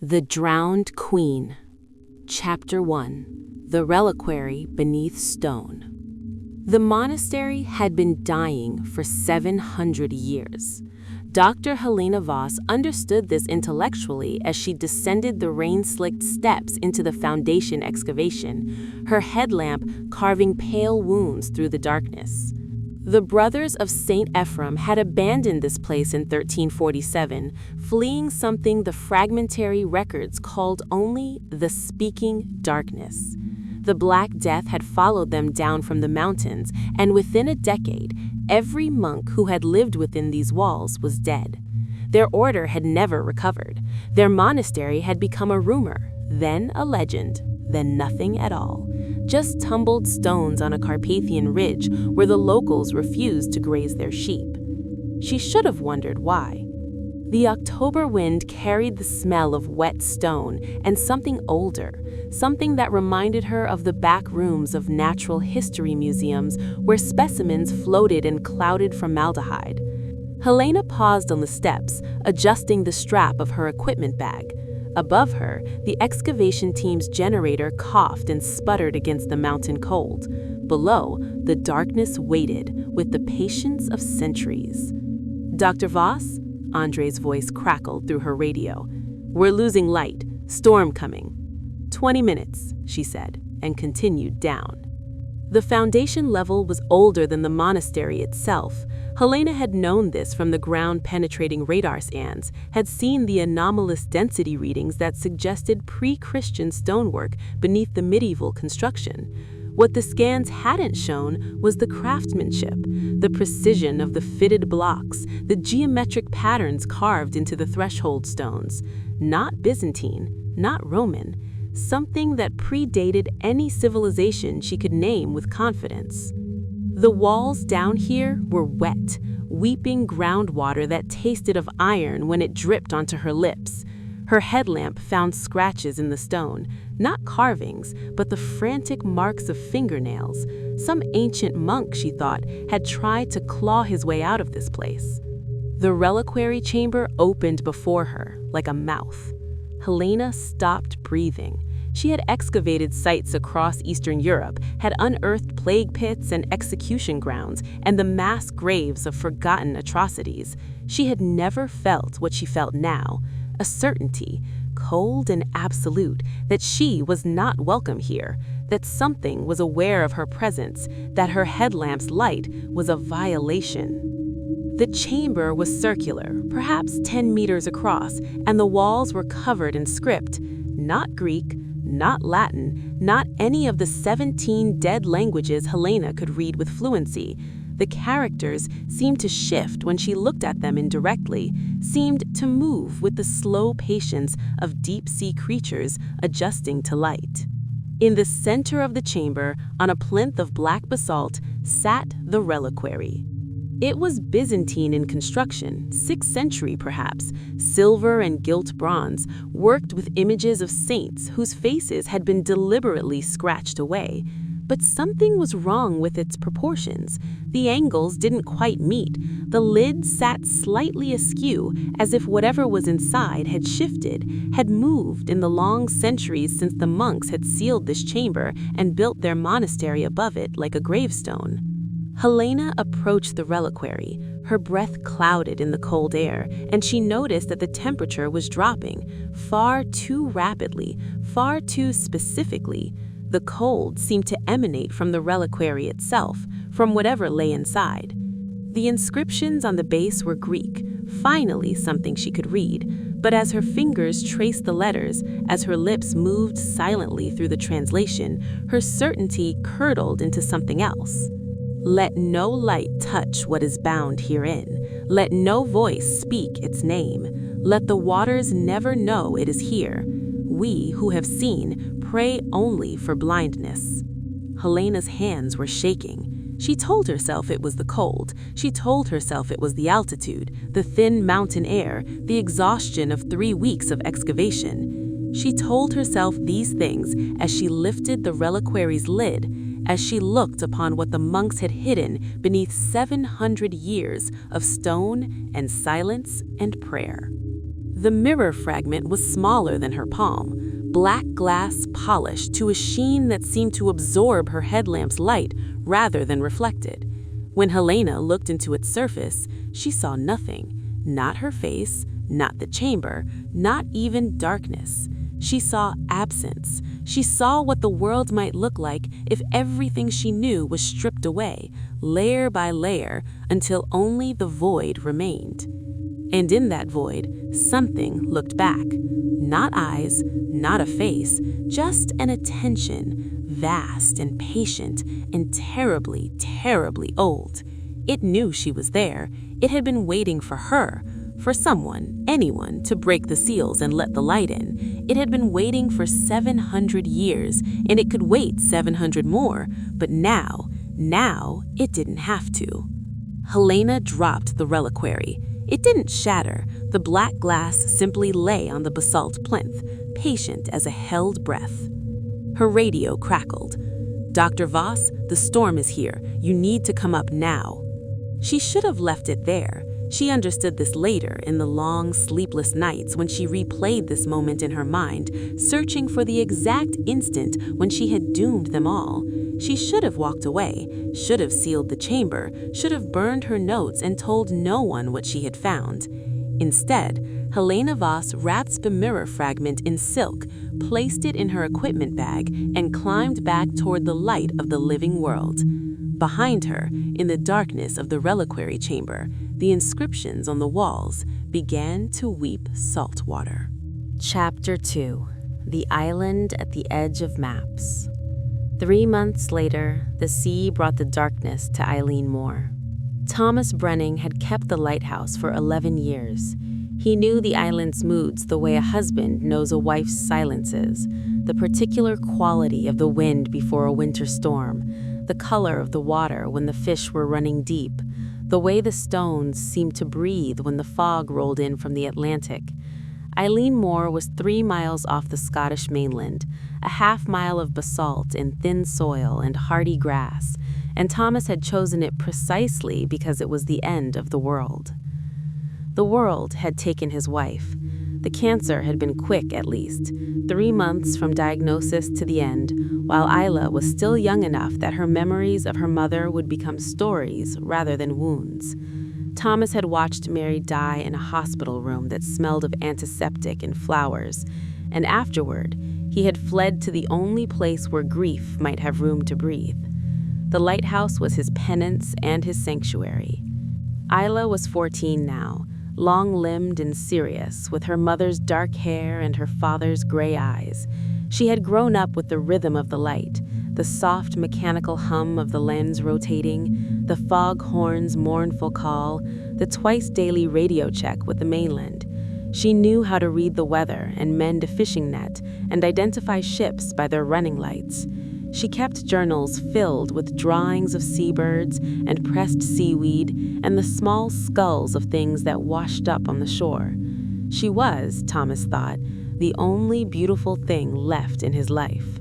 The Drowned Queen. Chapter 1. The Reliquary Beneath Stone. The monastery had been dying for 700 years. Dr. Helena Voss understood this intellectually as she descended the rain-slicked steps into the foundation excavation, her headlamp carving pale wounds through the darkness. The brothers of St. Ephrem had abandoned this place in 1347, fleeing something the fragmentary records called only the Speaking Darkness. The Black Death had followed them down from the mountains, and within a decade, every monk who had lived within these walls was dead. Their order had never recovered. Their monastery had become a rumor, then a legend, then nothing at all. Just tumbled stones on a Carpathian ridge where the locals refused to graze their sheep. She should have wondered why. The October wind carried the smell of wet stone and something older, something that reminded her of the back rooms of natural history museums where specimens floated in clouded formaldehyde. Helena paused on the steps, adjusting the strap of her equipment bag. Above her, the excavation team's generator coughed and sputtered against the mountain cold. Below, the darkness waited with the patience of centuries. "Dr. Voss?" Andre's voice crackled through her radio. "We're losing light. Storm coming." 20 minutes, she said, and continued down. The foundation level was older than the monastery itself. Helena had known this from the ground-penetrating radar scans, had seen the anomalous density readings that suggested pre-Christian stonework beneath the medieval construction. What the scans hadn't shown was the craftsmanship, the precision of the fitted blocks, the geometric patterns carved into the threshold stones. Not Byzantine, not Roman, something that predated any civilization she could name with confidence. The walls down here were wet, weeping groundwater that tasted of iron when it dripped onto her lips. Her headlamp found scratches in the stone, not carvings, but the frantic marks of fingernails. Some ancient monk, she thought, had tried to claw his way out of this place. The reliquary chamber opened before her, like a mouth. Helena stopped breathing. She had excavated sites across Eastern Europe, had unearthed plague pits and execution grounds, and the mass graves of forgotten atrocities. She had never felt what she felt now, a certainty, cold and absolute, that she was not welcome here, that something was aware of her presence, that her headlamp's light was a violation. The chamber was circular, perhaps 10 meters across, and the walls were covered in script, not Greek, not Latin, not any of the 17 dead languages Helena could read with fluency. The characters seemed to shift when she looked at them indirectly, seemed to move with the slow patience of deep-sea creatures adjusting to light. In the center of the chamber, on a plinth of black basalt, sat the reliquary. It was Byzantine in construction, 6th century perhaps, silver and gilt bronze, worked with images of saints whose faces had been deliberately scratched away. But something was wrong with its proportions. The angles didn't quite meet. The lid sat slightly askew, as if whatever was inside had shifted, had moved in the long centuries since the monks had sealed this chamber and built their monastery above it like a gravestone. Helena approached the reliquary, her breath clouded in the cold air, and she noticed that the temperature was dropping, far too rapidly, far too specifically. The cold seemed to emanate from the reliquary itself, from whatever lay inside. The inscriptions on the base were Greek, finally something she could read, but as her fingers traced the letters, as her lips moved silently through the translation, her certainty curdled into something else. "Let no light touch what is bound herein. Let no voice speak its name. Let the waters never know it is here. We who have seen pray only for blindness." Helena's hands were shaking. She told herself it was the cold. She told herself it was the altitude, the thin mountain air, the exhaustion of 3 weeks of excavation. She told herself these things as she lifted the reliquary's lid, as she looked upon what the monks had hidden beneath 700 years of stone and silence and prayer. The mirror fragment was smaller than her palm, black glass polished to a sheen that seemed to absorb her headlamp's light rather than reflect it. When Helena looked into its surface, she saw nothing. Not her face, not the chamber, not even darkness. She saw absence. She saw what the world might look like if everything she knew was stripped away, layer by layer, until only the void remained. And in that void, something looked back. Not eyes, not a face, just an attention, vast and patient and terribly, terribly old. It knew she was there. It had been waiting for her, for someone, anyone, to break the seals and let the light in. It had been waiting for 700 years, and it could wait 700 more, but now it didn't have to. Helena dropped the reliquary. It didn't shatter. The black glass simply lay on the basalt plinth, patient as a held breath. Her radio crackled. "Dr. Voss, the storm is here. You need to come up now." She should have left it there. She understood this later in the long, sleepless nights when she replayed this moment in her mind, searching for the exact instant when she had doomed them all. She should have walked away, should have sealed the chamber, should have burned her notes and told no one what she had found. Instead, Helena Voss wrapped the mirror fragment in silk, placed it in her equipment bag, and climbed back toward the light of the living world. Behind her, in the darkness of the reliquary chamber, the inscriptions on the walls began to weep salt water. Chapter 2. The Island at the Edge of Maps. 3 months later, the sea brought the darkness to Eilean Mòr. Thomas Brennan had kept the lighthouse for 11 years. He knew the island's moods the way a husband knows a wife's silences, the particular quality of the wind before a winter storm, the color of the water when the fish were running deep, the way the stones seemed to breathe when the fog rolled in from the Atlantic. Eilean Mòr was 3 miles off the Scottish mainland, a half-mile of basalt and thin soil and hardy grass, and Thomas had chosen it precisely because it was the end of the world. The world had taken his wife. The cancer had been quick, at least, 3 months from diagnosis to the end, while Isla was still young enough that her memories of her mother would become stories rather than wounds. Thomas had watched Mary die in a hospital room that smelled of antiseptic and flowers, and afterward, he had fled to the only place where grief might have room to breathe. The lighthouse was his penance and his sanctuary. Isla was 14 now, long-limbed and serious, with her mother's dark hair and her father's gray eyes. She had grown up with the rhythm of the light, the soft mechanical hum of the lens rotating, the foghorn's mournful call, the twice-daily radio check with the mainland. She knew how to read the weather and mend a fishing net and identify ships by their running lights. She kept journals filled with drawings of seabirds and pressed seaweed and the small skulls of things that washed up on the shore. She was, Thomas thought, the only beautiful thing left in his life.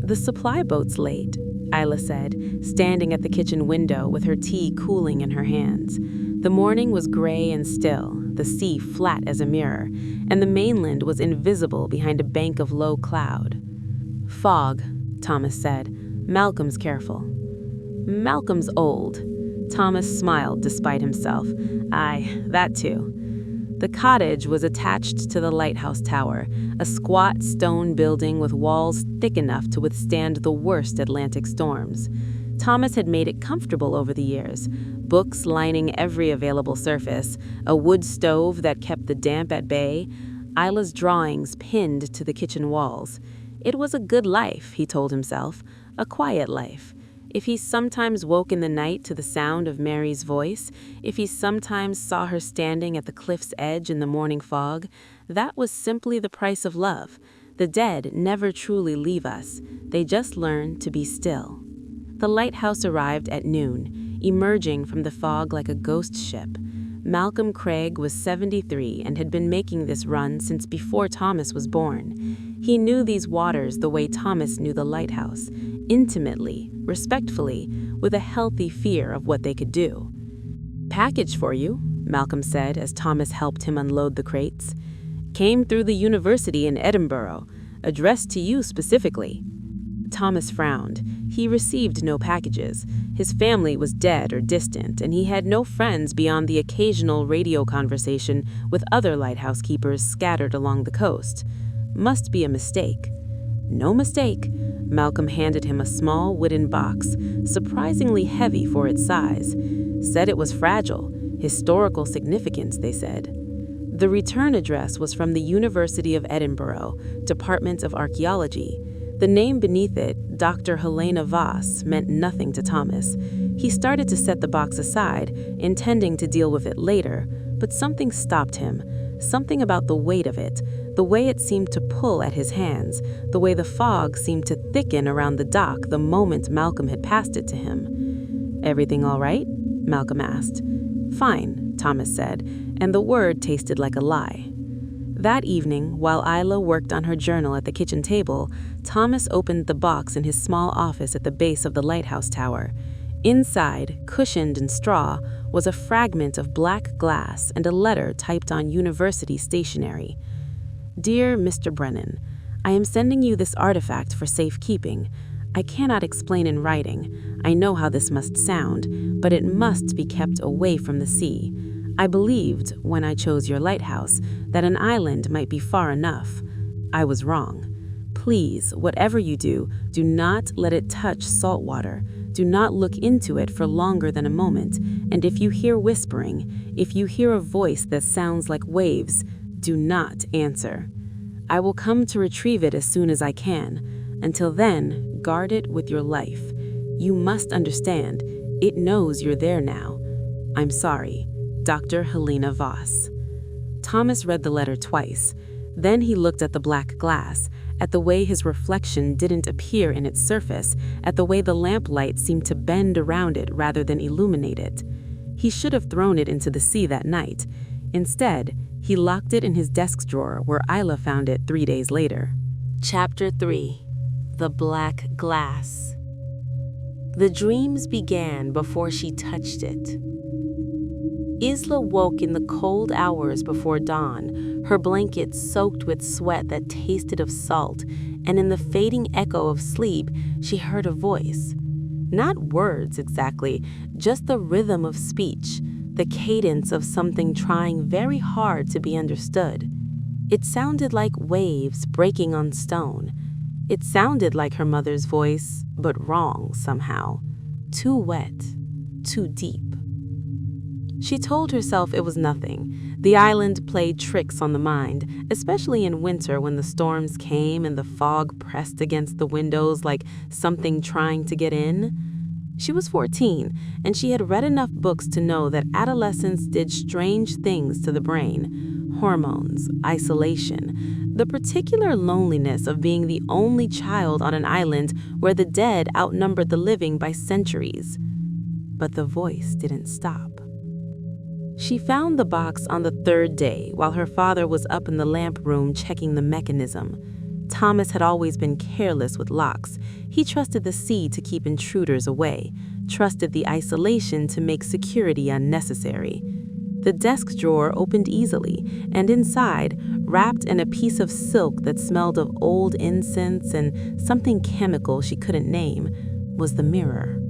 "The supply boat's late," Isla said, standing at the kitchen window with her tea cooling in her hands. The morning was gray and still, the sea flat as a mirror, and the mainland was invisible behind a bank of low cloud. "Fog," Thomas said. "Malcolm's careful." "Malcolm's old." Thomas smiled despite himself. "Aye, that too." The cottage was attached to the lighthouse tower, a squat stone building with walls thick enough to withstand the worst Atlantic storms. Thomas had made it comfortable over the years, books lining every available surface, a wood stove that kept the damp at bay, Isla's drawings pinned to the kitchen walls. It was a good life, he told himself, a quiet life. If he sometimes woke in the night to the sound of Mary's voice, if he sometimes saw her standing at the cliff's edge in the morning fog, that was simply the price of love. The dead never truly leave us. They just learn to be still. The lighthouse arrived at noon, emerging from the fog like a ghost ship. Malcolm Craig was 73 and had been making this run since before Thomas was born. He knew these waters the way Thomas knew the lighthouse, intimately, respectfully, with a healthy fear of what they could do. "Package for you," Malcolm said as Thomas helped him unload the crates. Came through the university in Edinburgh, addressed to you specifically." Thomas frowned. He received no packages. His family was dead or distant, and he had no friends beyond the occasional radio conversation with other lighthouse keepers scattered along the coast. Must be a mistake. No mistake. Malcolm handed him a small wooden box, surprisingly heavy for its size. Said it was fragile. Historical significance, they said. The return address was from the University of Edinburgh, Department of Archaeology. The name beneath it, Dr. Helena Voss, meant nothing to Thomas. He started to set the box aside, intending to deal with it later, but something stopped him. Something about the weight of it, the way it seemed to pull at his hands, the way the fog seemed to thicken around the dock the moment Malcolm had passed it to him. "Everything all right?" Malcolm asked. "Fine," Thomas said, and the word tasted like a lie. That evening, while Isla worked on her journal at the kitchen table, Thomas opened the box in his small office at the base of the lighthouse tower. Inside, cushioned in straw, was a fragment of black glass and a letter typed on university stationery. "Dear Mr. Brennan, I am sending you this artifact for safekeeping. I cannot explain in writing. I know how this must sound, but it must be kept away from the sea. I believed, when I chose your lighthouse, that an island might be far enough. I was wrong. Please, whatever you do not let it touch salt water. Do not look into it for longer than a moment, and if you hear whispering, if you hear a voice that sounds like waves, do not answer. I will come to retrieve it as soon as I can. Until then, guard it with your life. You must understand, it knows you're there now. I'm sorry. Dr. Helena Voss." Thomas read the letter twice. Then he looked at the black glass, at the way his reflection didn't appear in its surface, at the way the lamplight seemed to bend around it rather than illuminate it. He should have thrown it into the sea that night. Instead, he locked it in his desk drawer where Isla found it 3 days later. Chapter 3. The Black Glass. The dreams began before she touched it. Isla woke in the cold hours before dawn, her blanket soaked with sweat that tasted of salt, and in the fading echo of sleep, she heard a voice. Not words exactly, just the rhythm of speech, the cadence of something trying very hard to be understood. It sounded like waves breaking on stone. It sounded like her mother's voice, but wrong somehow. Too wet, too deep. She told herself it was nothing. The island played tricks on the mind, especially in winter when the storms came and the fog pressed against the windows like something trying to get in. She was 14, and she had read enough books to know that adolescence did strange things to the brain. Hormones, isolation, the particular loneliness of being the only child on an island where the dead outnumbered the living by centuries. But the voice didn't stop. She found the box on the 3rd day while her father was up in the lamp room checking the mechanism. Thomas had always been careless with locks. He trusted the sea to keep intruders away, trusted the isolation to make security unnecessary. The desk drawer opened easily, and inside, wrapped in a piece of silk that smelled of old incense and something chemical she couldn't name, was the mirror.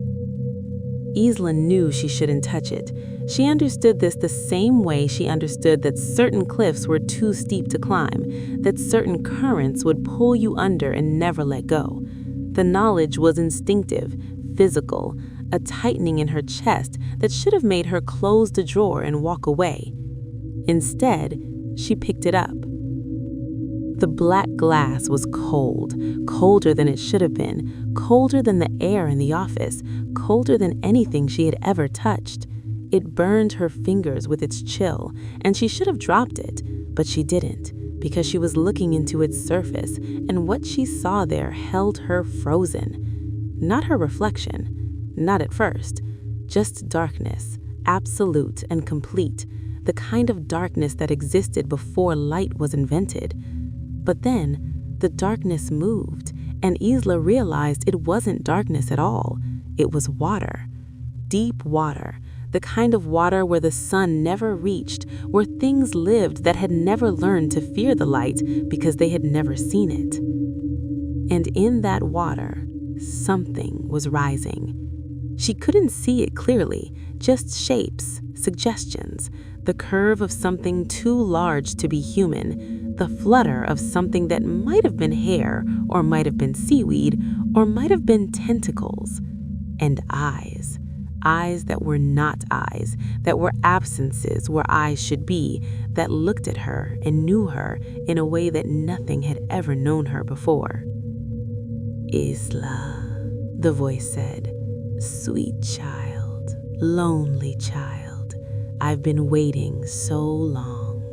Isla knew she shouldn't touch it. She understood this the same way she understood that certain cliffs were too steep to climb, that certain currents would pull you under and never let go. The knowledge was instinctive, physical, a tightening in her chest that should have made her close the drawer and walk away. Instead, she picked it up. The black glass was cold, colder than it should have been, colder than the air in the office, colder than anything she had ever touched. It burned her fingers with its chill, and she should have dropped it, but she didn't, because she was looking into its surface, and what she saw there held her frozen. Not her reflection, not at first, just darkness, absolute and complete, the kind of darkness that existed before light was invented. But then, the darkness moved, and Isla realized it wasn't darkness at all. It was water. Deep water, the kind of water where the sun never reached, where things lived that had never learned to fear the light because they had never seen it. And in that water, something was rising. She couldn't see it clearly, just shapes, suggestions, the curve of something too large to be human, the flutter of something that might have been hair, or might have been seaweed, or might have been tentacles. And eyes. Eyes that were not eyes, that were absences where eyes should be, that looked at her and knew her in a way that nothing had ever known her before. "Isla," the voice said, "sweet child, lonely child, I've been waiting so long."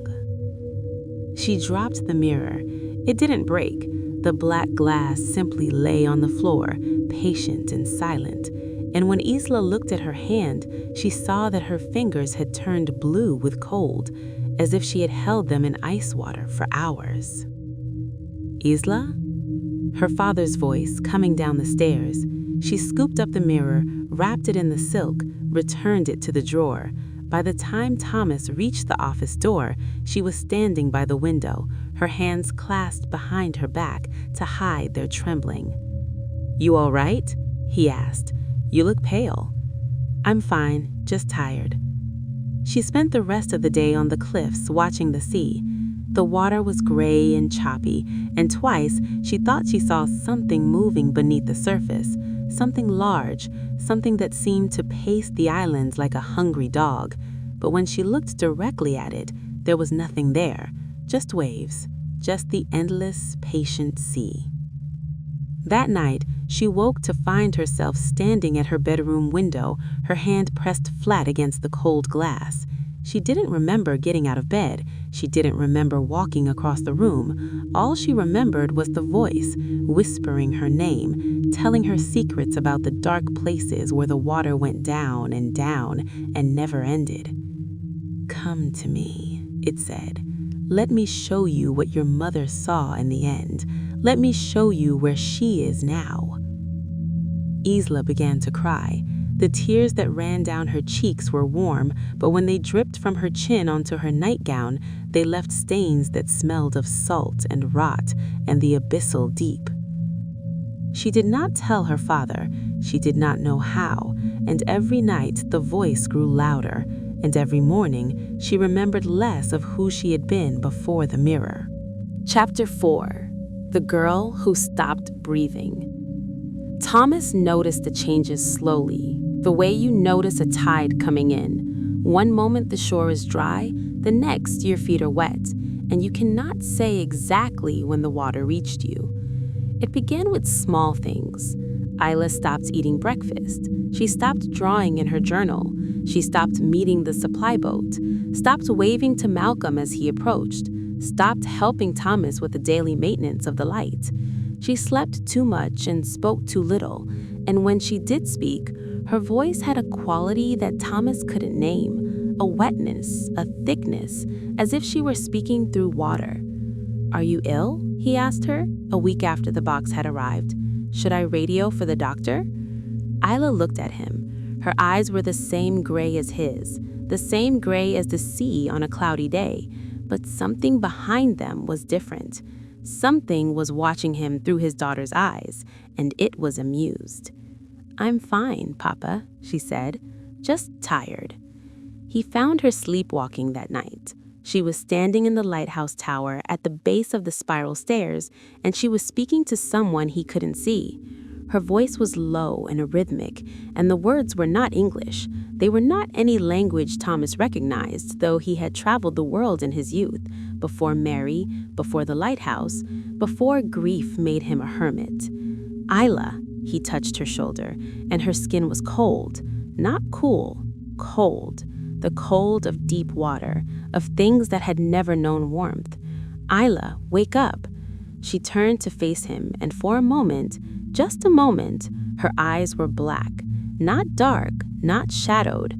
She dropped the mirror. It didn't break. The black glass simply lay on the floor, patient and silent. And when Isla looked at her hand, she saw that her fingers had turned blue with cold, as if she had held them in ice water for hours. "Isla?" Her father's voice coming down the stairs. She scooped up the mirror, wrapped it in the silk, returned it to the drawer. By the time Thomas reached the office door, she was standing by the window, her hands clasped behind her back to hide their trembling. "You all right?" he asked. "You look pale." "I'm fine, just tired." She spent the rest of the day on the cliffs watching the sea. The water was gray and choppy, and twice she thought she saw something moving beneath the surface, something large, something that seemed to pace the islands like a hungry dog. But when she looked directly at it, there was nothing there, just waves, just the endless, patient sea. That night, she woke to find herself standing at her bedroom window, her hand pressed flat against the cold glass. She didn't remember getting out of bed. She didn't remember walking across the room. All she remembered was the voice, whispering her name, telling her secrets about the dark places where the water went down and never ended. "Come to me," it said. "Let me show you what your mother saw in the end. Let me show you where she is now." Isla began to cry. The tears that ran down her cheeks were warm, but when they dripped from her chin onto her nightgown, they left stains that smelled of salt and rot and the abyssal deep. She did not tell her father. She did not know how, and every night the voice grew louder, and every morning she remembered less of who she had been before the mirror. Chapter 4. The Girl Who Stopped Breathing. Thomas noticed the changes slowly, the way you notice a tide coming in. One moment the shore is dry, the next your feet are wet, and you cannot say exactly when the water reached you. It began with small things. Isla stopped eating breakfast. She stopped drawing in her journal. She stopped meeting the supply boat, stopped waving to Malcolm as he approached, stopped helping Thomas with the daily maintenance of the light. She slept too much and spoke too little, and when she did speak, her voice had a quality that Thomas couldn't name, a wetness, a thickness, as if she were speaking through water. "Are you ill?" he asked her, a week after the box had arrived. "Should I radio for the doctor?" Isla looked at him. Her eyes were the same gray as his, the same gray as the sea on a cloudy day, but something behind them was different. Something was watching him through his daughter's eyes, and it was amused. "I'm fine, Papa," she said, "just tired." He found her sleepwalking that night. She was standing in the lighthouse tower at the base of the spiral stairs, and she was speaking to someone he couldn't see. Her voice was low and rhythmic, and the words were not English. They were not any language Thomas recognized, though he had traveled the world in his youth, before Mary, before the lighthouse, before grief made him a hermit. "Isla," he touched her shoulder, and her skin was cold, not cool, cold, the cold of deep water, of things that had never known warmth. "Isla, wake up." She turned to face him, and for a moment, just a moment, her eyes were black, not dark, not shadowed,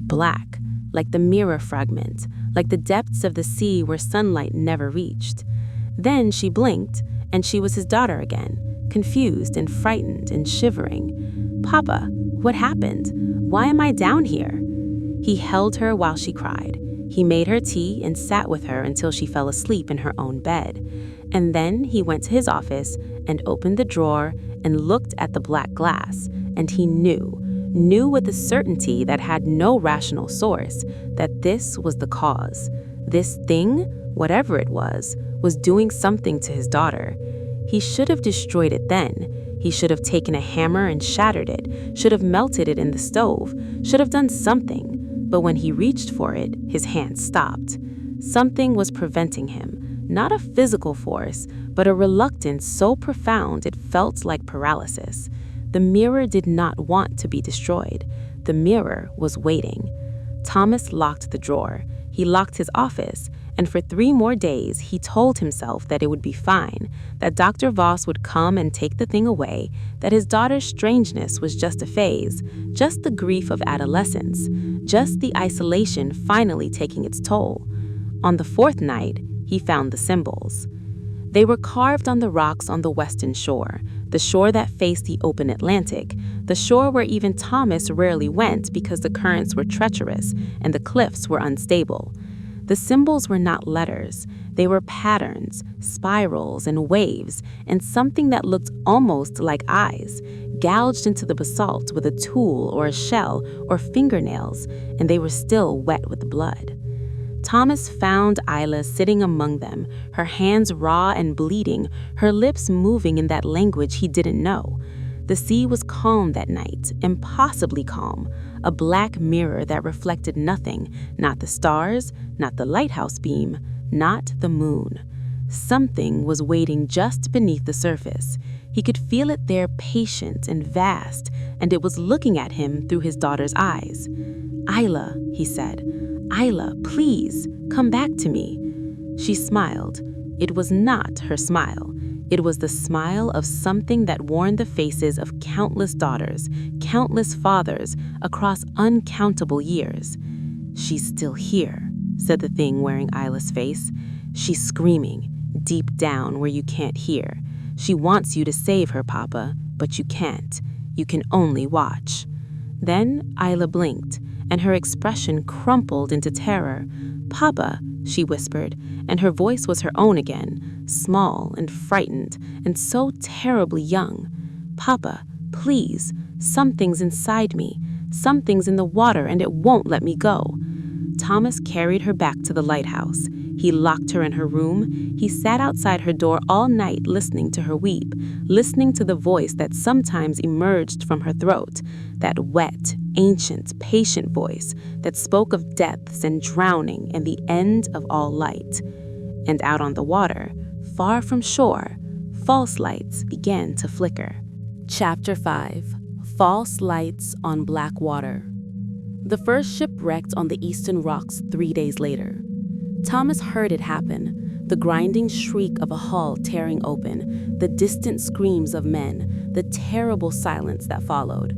black, like the mirror fragment, like the depths of the sea where sunlight never reached. Then she blinked, and she was his daughter again, confused and frightened and shivering. "Papa, what happened? Why am I down here?" He held her while she cried. He made her tea and sat with her until she fell asleep in her own bed. And then he went to his office and opened the drawer and looked at the black glass, and he knew with a certainty that had no rational source, that this was the cause. This thing, whatever it was doing something to his daughter. He should have destroyed it then. He should have taken a hammer and shattered it, should have melted it in the stove, should have done something. But when he reached for it, his hand stopped. Something was preventing him, not a physical force, but a reluctance so profound it felt like paralysis. The mirror did not want to be destroyed. The mirror was waiting. Thomas locked the drawer. He locked his office, and for 3 more days he told himself that it would be fine, that Dr. Voss would come and take the thing away, that his daughter's strangeness was just a phase, just the grief of adolescence, just the isolation finally taking its toll. On the 4th night, he found the symbols. They were carved on the rocks on the western shore, the shore that faced the open Atlantic, the shore where even Thomas rarely went because the currents were treacherous and the cliffs were unstable. The symbols were not letters. They were patterns, spirals, and waves, and something that looked almost like eyes, gouged into the basalt with a tool or a shell or fingernails, and they were still wet with blood. Thomas found Isla sitting among them, her hands raw and bleeding, her lips moving in that language he didn't know. The sea was calm that night, impossibly calm, a black mirror that reflected nothing, not the stars, not the lighthouse beam, not the moon. Something was waiting just beneath the surface. He could feel it there, patient and vast, and it was looking at him through his daughter's eyes. "Isla," he said, "Isla, please, come back to me." She smiled. It was not her smile. It was the smile of something that worn the faces of countless daughters, countless fathers, across uncountable years. "She's still here," said the thing wearing Isla's face. "She's screaming, deep down where you can't hear. She wants you to save her, Papa, but you can't. You can only watch." Then Isla blinked, and her expression crumpled into terror. "Papa," she whispered, and her voice was her own again, small and frightened, and so terribly young. "Papa, please, something's inside me. Something's in the water, and it won't let me go." Thomas carried her back to the lighthouse. He locked her in her room. He sat outside her door all night listening to her weep, listening to the voice that sometimes emerged from her throat, that wet, ancient, patient voice that spoke of depths and drowning and the end of all light. And out on the water, far from shore, false lights began to flicker. Chapter 5. False Lights on Black Water. The first ship wrecked on the eastern rocks 3 days later. Thomas heard it happen, the grinding shriek of a hull tearing open, the distant screams of men, the terrible silence that followed.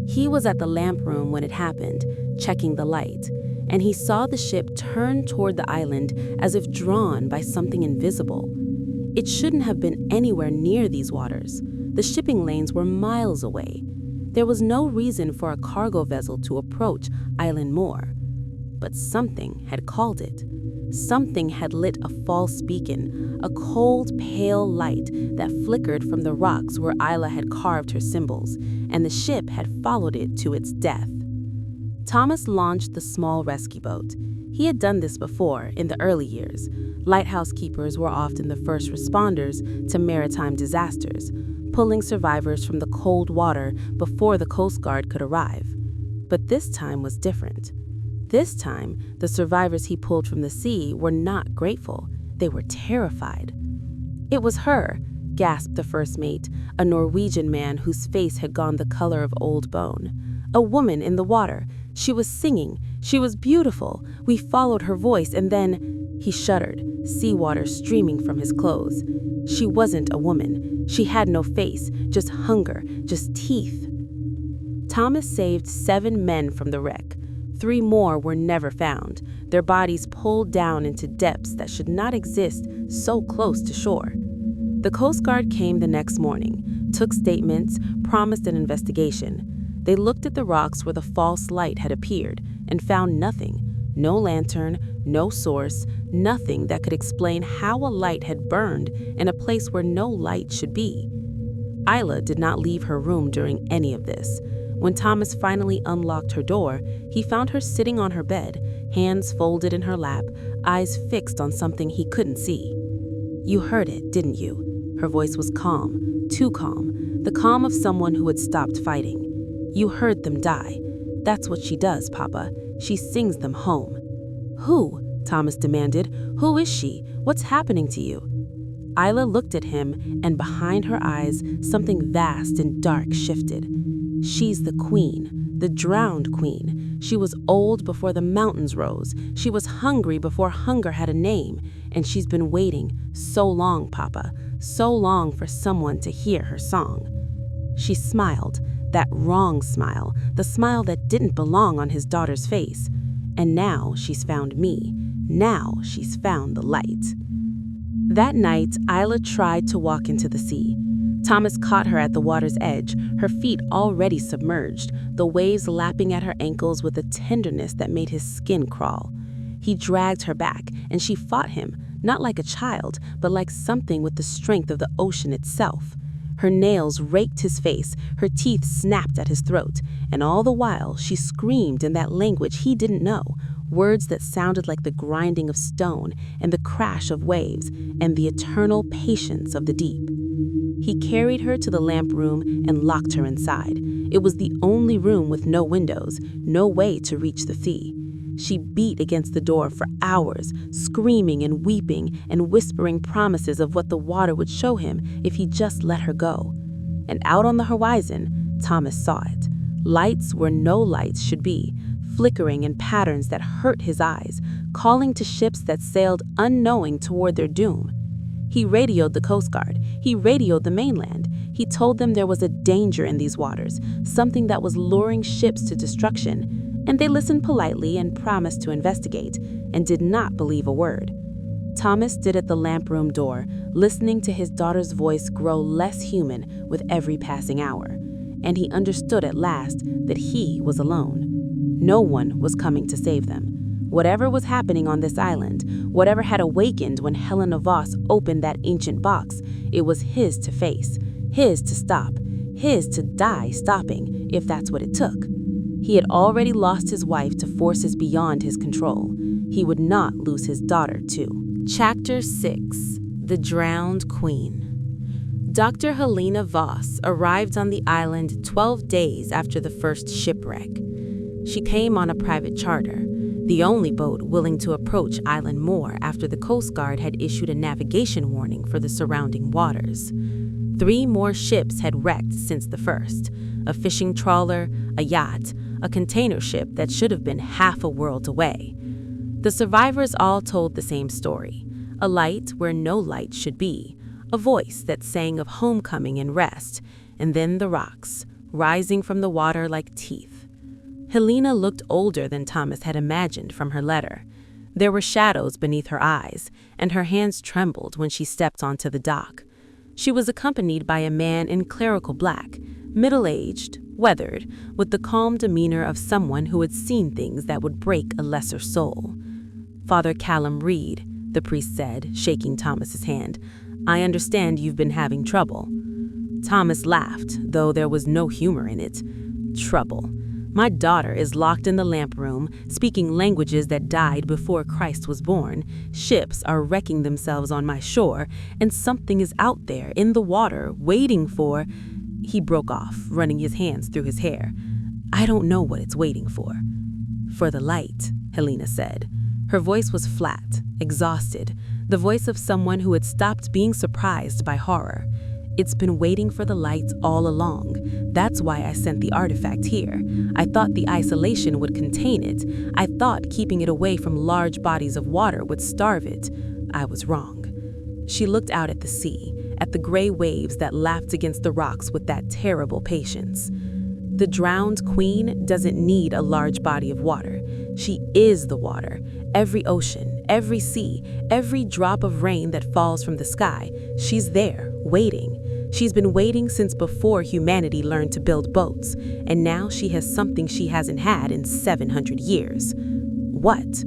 He was at the lamp room when it happened, checking the light, and he saw the ship turn toward the island as if drawn by something invisible. It shouldn't have been anywhere near these waters. The shipping lanes were miles away. There was no reason for a cargo vessel to approach Eilean Mòr. But something had called it. Something had lit a false beacon, a cold, pale light that flickered from the rocks where Isla had carved her symbols, and the ship had followed it to its death. Thomas launched the small rescue boat. He had done this before, in the early years. Lighthouse keepers were often the first responders to maritime disasters, pulling survivors from the cold water before the Coast Guard could arrive. But this time was different. This time, the survivors he pulled from the sea were not grateful. They were terrified. "It was her," gasped the first mate, a Norwegian man whose face had gone the color of old bone. "A woman in the water. She was singing. She was beautiful. We followed her voice, and then—" He shuddered, seawater streaming from his clothes. She wasn't a woman. She had no face, just hunger, just teeth. Thomas saved 7 men from the wreck. 3 more were never found, their bodies pulled down into depths that should not exist so close to shore. The Coast Guard came the next morning, took statements, promised an investigation. They looked at the rocks where the false light had appeared and found nothing. No lantern, no source, nothing that could explain how a light had burned in a place where no light should be. Isla did not leave her room during any of this. When Thomas finally unlocked her door, he found her sitting on her bed, hands folded in her lap, eyes fixed on something he couldn't see. "You heard it, didn't you?" Her voice was calm, too calm, the calm of someone who had stopped fighting. "You heard them die. That's what she does, Papa. She sings them home." "Who?" Thomas demanded. "Who is she? What's happening to you?" Isla looked at him, and behind her eyes, something vast and dark shifted. "She's the queen, the drowned queen. She was old before the mountains rose. She was hungry before hunger had a name. And she's been waiting so long, Papa, so long for someone to hear her song." She smiled, that wrong smile, the smile that didn't belong on his daughter's face. "And now she's found me. Now she's found the light." That night, Isla tried to walk into the sea. Thomas caught her at the water's edge, her feet already submerged, the waves lapping at her ankles with a tenderness that made his skin crawl. He dragged her back, and she fought him, not like a child, but like something with the strength of the ocean itself. Her nails raked his face, her teeth snapped at his throat, and all the while she screamed in that language he didn't know, words that sounded like the grinding of stone and the crash of waves and the eternal patience of the deep. He carried her to the lamp room and locked her inside. It was the only room with no windows, no way to reach the sea. She beat against the door for hours, screaming and weeping and whispering promises of what the water would show him if he just let her go. And out on the horizon, Thomas saw it. Lights where no lights should be, flickering in patterns that hurt his eyes, calling to ships that sailed unknowing toward their doom. He radioed the Coast Guard. He radioed the mainland. He told them there was a danger in these waters, something that was luring ships to destruction. And they listened politely and promised to investigate, and did not believe a word. Thomas stood at the lamp room door, listening to his daughter's voice grow less human with every passing hour. And he understood at last that he was alone. No one was coming to save them. Whatever was happening on this island, whatever had awakened when Helena Voss opened that ancient box, it was his to face, his to stop, his to die stopping, if that's what it took. He had already lost his wife to forces beyond his control. He would not lose his daughter, too. Chapter 6. The Drowned Queen. Dr. Helena Voss arrived on the island 12 days after the first shipwreck. She came on a private charter, the only boat willing to approach Eilean Mòr after the Coast Guard had issued a navigation warning for the surrounding waters. 3 more ships had wrecked since the first: a fishing trawler, a yacht, a container ship that should have been half a world away. The survivors all told the same story: a light where no light should be, a voice that sang of homecoming and rest, and then the rocks, rising from the water like teeth. Helena looked older than Thomas had imagined from her letter. There were shadows beneath her eyes, and her hands trembled when she stepped onto the dock. She was accompanied by a man in clerical black, middle-aged, weathered, with the calm demeanor of someone who had seen things that would break a lesser soul. "Father Callum Reed," the priest said, shaking Thomas's hand. "I understand you've been having trouble." Thomas laughed, though there was no humor in it. "Trouble. My daughter is locked in the lamp room, speaking languages that died before Christ was born. Ships are wrecking themselves on my shore, and something is out there in the water waiting for—" He broke off, running his hands through his hair. "I don't know what it's waiting for." "For the light," Helena said. Her voice was flat, exhausted, the voice of someone who had stopped being surprised by horror. "It's been waiting for the light all along. That's why I sent the artifact here. I thought the isolation would contain it. I thought keeping it away from large bodies of water would starve it. I was wrong." She looked out at the sea, at the gray waves that lapped against the rocks with that terrible patience. The drowned queen doesn't need a large body of water. She is the water. Every ocean, every sea, every drop of rain that falls from the sky, she's there, waiting. She's been waiting since before humanity learned to build boats, and now she has something she hasn't had in 700 years. What?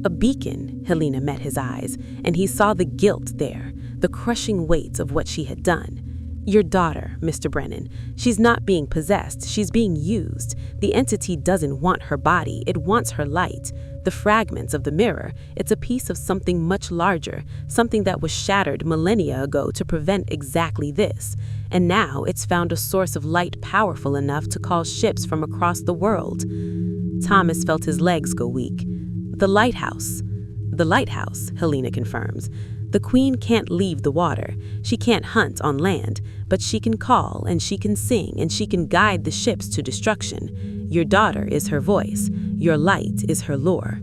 A beacon. Helena met his eyes, and he saw the guilt there, the crushing weight of what she had done. Your daughter, Mr. Brennan. She's not being possessed, she's being used. The entity doesn't want her body, it wants her light. The fragments of the mirror, it's a piece of something much larger, something that was shattered millennia ago to prevent exactly this. And now it's found a source of light powerful enough to call ships from across the world. Thomas felt his legs go weak. The lighthouse. The lighthouse, Helena confirms. The queen can't leave the water. She can't hunt on land, but she can call and she can sing and she can guide the ships to destruction. Your daughter is her voice. Your light is her lure.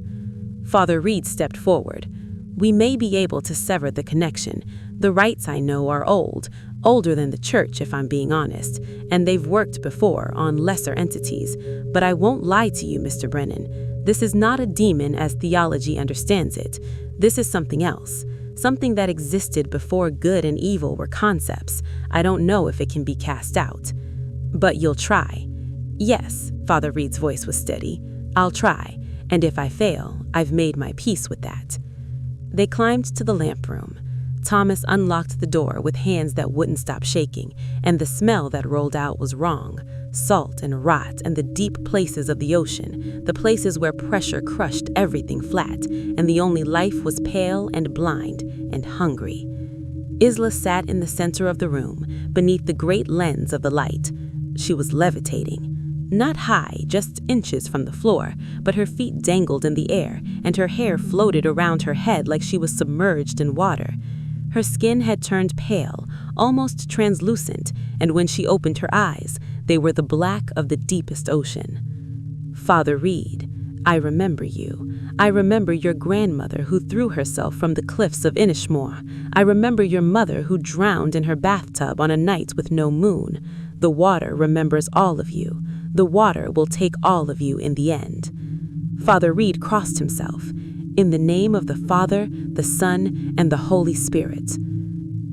Father Reed stepped forward. We may be able to sever the connection. The rites I know are old, older than the church if I'm being honest, and they've worked before on lesser entities. But I won't lie to you, Mr. Brennan. This is not a demon as theology understands it. This is something else. Something that existed before good and evil were concepts. I don't know if it can be cast out. But you'll try. Yes, Father Reed's voice was steady. I'll try, and if I fail, I've made my peace with that. They climbed to the lamp room. Thomas unlocked the door with hands that wouldn't stop shaking, and the smell that rolled out was wrong. Salt and rot and the deep places of the ocean, the places where pressure crushed everything flat, and the only life was pale and blind and hungry. Isla sat in the center of the room, beneath the great lens of the light. She was levitating. Not high, just inches from the floor, but her feet dangled in the air, and her hair floated around her head like she was submerged in water. Her skin had turned pale, almost translucent, and when she opened her eyes, they were the black of the deepest ocean. Father Reed, I remember you. I remember your grandmother who threw herself from the cliffs of Inishmore. I remember your mother who drowned in her bathtub on a night with no moon. The water remembers all of you. The water will take all of you in the end. Father Reed crossed himself. In the name of the Father, the Son, and the Holy Spirit.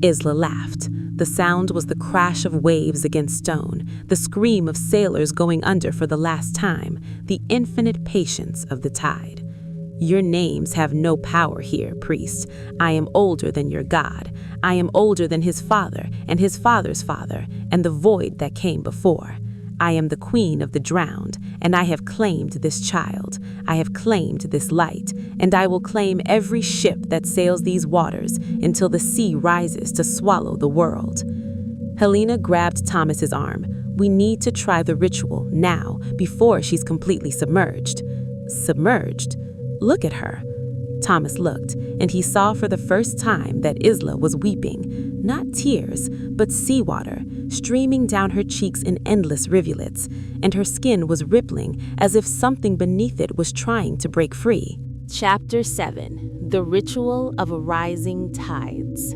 Isla laughed. The sound was the crash of waves against stone, the scream of sailors going under for the last time, the infinite patience of the tide. Your names have no power here, priest. I am older than your God. I am older than his father and his father's father, and the void that came before. I am the queen of the drowned, and I have claimed this child. I have claimed this light, and I will claim every ship that sails these waters until the sea rises to swallow the world. Helena grabbed Thomas's arm. We need to try the ritual now, before she's completely submerged. Submerged? Look at her. Thomas looked, and he saw for the first time that Isla was weeping. Not tears, but seawater, streaming down her cheeks in endless rivulets, and her skin was rippling as if something beneath it was trying to break free. Chapter 7. The Ritual of Rising Tides.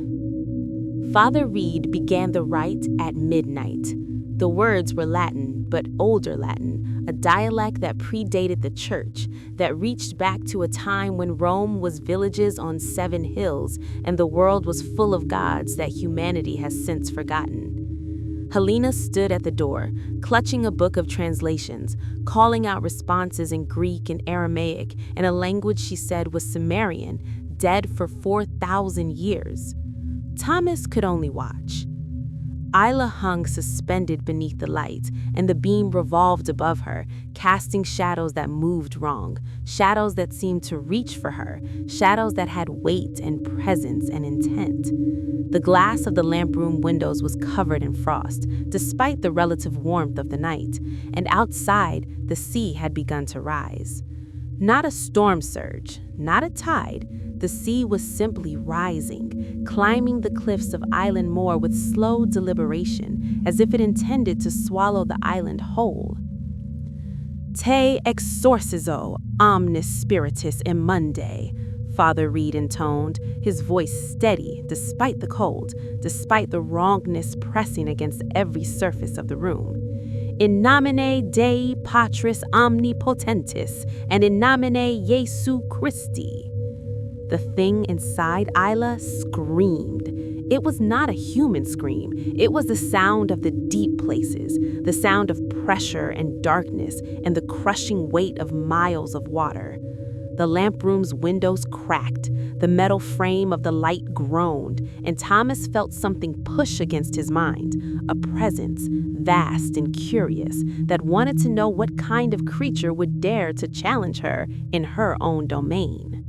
Father Reed began the rite at midnight. The words were Latin, but older Latin, a dialect that predated the church, that reached back to a time when Rome was villages on 7 hills and the world was full of gods that humanity has since forgotten. Helena stood at the door, clutching a book of translations, calling out responses in Greek and Aramaic and a language she said was Sumerian, dead for 4,000 years. Thomas could only watch. Isla hung suspended beneath the light, and the beam revolved above her, casting shadows that moved wrong, shadows that seemed to reach for her, shadows that had weight and presence and intent. The glass of the lamp room windows was covered in frost, despite the relative warmth of the night, and outside, the sea had begun to rise. Not a storm surge, not a tide. The sea was simply rising, climbing the cliffs of Eilean Mòr with slow deliberation, as if it intended to swallow the island whole. Te exorcizo, omnis spiritus immundi, Father Reed intoned, his voice steady despite the cold, despite the wrongness pressing against every surface of the room. In nomine Dei Patris Omnipotentis, and in nomine Jesu Christi. The thing inside Isla screamed. It was not a human scream. It was the sound of the deep places, the sound of pressure and darkness and the crushing weight of miles of water. The lamp room's windows cracked, the metal frame of the light groaned, and Thomas felt something push against his mind, a presence, vast and curious, that wanted to know what kind of creature would dare to challenge her in her own domain.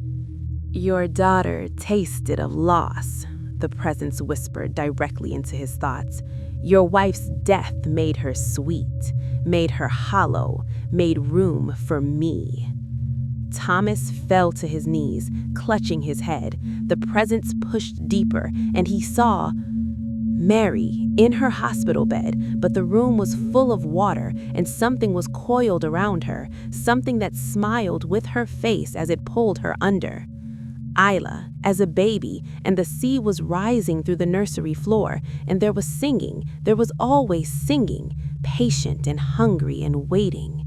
"Your daughter tasted of loss," the presence whispered directly into his thoughts. "Your wife's death made her sweet, made her hollow, made room for me." Thomas fell to his knees, clutching his head. The presence pushed deeper, and he saw Mary in her hospital bed, but the room was full of water, and something was coiled around her, something that smiled with her face as it pulled her under. Isla, as a baby, and the sea was rising through the nursery floor, and there was singing, there was always singing, patient and hungry and waiting.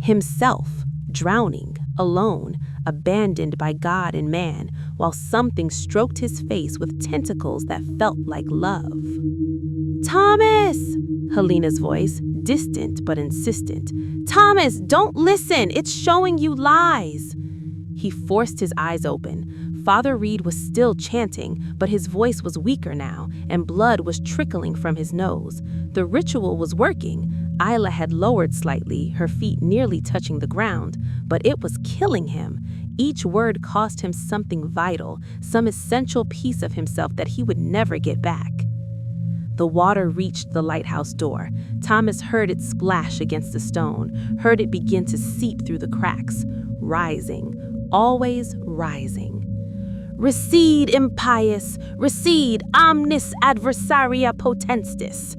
Himself, drowning, alone, abandoned by God and man, while something stroked his face with tentacles that felt like love. "Thomas!" Helena's voice, distant but insistent. "Thomas, don't listen! It's showing you lies!" He forced his eyes open. Father Reed was still chanting, but his voice was weaker now, and blood was trickling from his nose. The ritual was working. Isla had lowered slightly, her feet nearly touching the ground, but it was killing him. Each word cost him something vital, some essential piece of himself that he would never get back. The water reached the lighthouse door. Thomas heard it splash against the stone, heard it begin to seep through the cracks, rising, always rising. "Recede, impious! Recede, omnis adversaria potenstis!"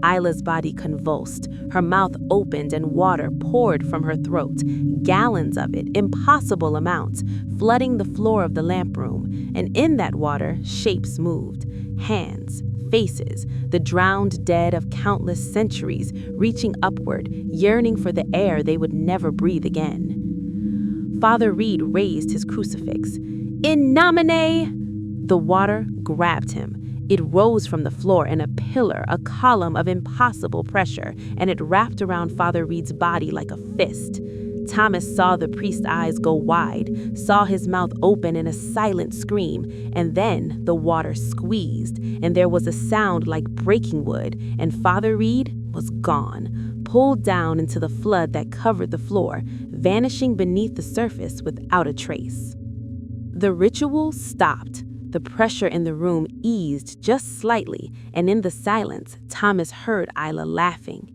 Isla's body convulsed. Her mouth opened and water poured from her throat, gallons of it, impossible amounts, flooding the floor of the lamp room. And in that water, shapes moved. Hands, faces, the drowned dead of countless centuries, reaching upward, yearning for the air they would never breathe again. Father Reed raised his crucifix. "In nomine!" The water grabbed him. It rose from the floor in a pillar, a column of impossible pressure, and it wrapped around Father Reed's body like a fist. Thomas saw the priest's eyes go wide, saw his mouth open in a silent scream, and then the water squeezed, and there was a sound like breaking wood, and Father Reed was gone, pulled down into the flood that covered the floor, vanishing beneath the surface without a trace. The ritual stopped. The pressure in the room eased just slightly, and in the silence, Thomas heard Isla laughing.